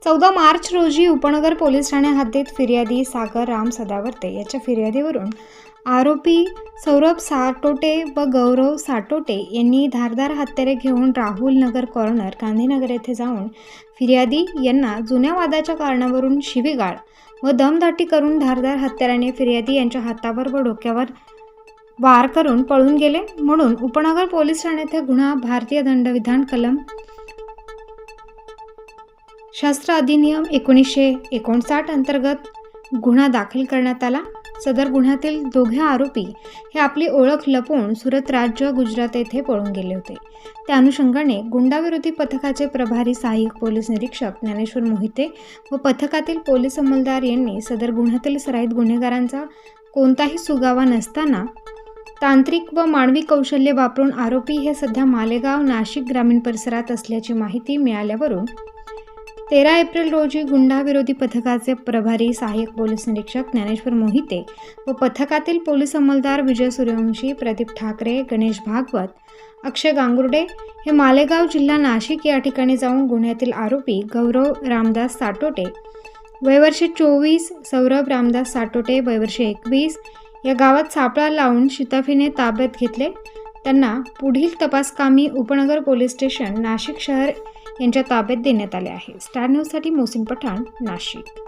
14 मार्च रोजी उपनगर पोलीस ठाणे हद्दीत फिर्यादी सागर राम सदावर्ते याच्या फिर्यादीवरून आरोपी सौरभ साटोटे व गौरव साटोटे यांनी धारदार हत्यारे घेऊन राहुल नगर कॉर्नर गांधीनगर येथे जाऊन फिर्यादी यांना जुन्या वादाच्या कारणावरून शिवीगाळ व दमदाटी करून धारदार हत्याराने फिर्यादी यांच्या हातावर व डोक्यावर वार करून पळून गेले। म्हणून उपनगर पोलीस ठाणे येथे गुन्हा भारतीय दंडविधान कलम शस्त्र अधिनियम 1959 अंतर्गत गुन्हा दाखल करण्यात आला। सदर गुन्ह्यातील दोघे आरोपी हे आपली ओळख लपवून सुरत राज्य गुजरात येथे पळून गेले होते। त्या अनुषंगाने गुंडाविरोधी पथकाचे प्रभारी सहाय्यक पोलीस निरीक्षक ज्ञानेश्वर मोहिते व पथकातील पोलीस अंमलदार यांनी सदर गुन्ह्यातील सराईत गुन्हेगारांचा कोणताही सुगावा नसताना तांत्रिक व मानवी कौशल्य वापरून आरोपी हे सध्या मालेगाव नाशिक ग्रामीण परिसरात असल्याची माहिती मिळाल्यावरून 13 एप्रिल रोजी गुंडाविरोधी पथकाचे प्रभारी सहाय्यक पोलीस निरीक्षक ज्ञानेश्वर मोहिते व पथकातील पोलीस अंमलदार विजय सूर्यवंशी, प्रदीप ठाकरे, गणेश भागवत, अक्षय गांगुर्डे हे मालेगाव जिल्हा नाशिक या ठिकाणी जाऊन गुन्ह्यातील आरोपी गौरव रामदास साटोटे वयवर्ष 24, सौरभ रामदास साटोटे वयवर्ष 21 या गावात सापळा लावून शिताफीने ताब्यात घेतले। त्यांना पुढील तपासकामी उपनगर पोलीस स्टेशन नाशिक शहर यांच्या ताब्यात देण्यात आले आहे। स्टार न्यूजसाठी मोहसिन पठाण, नाशिक।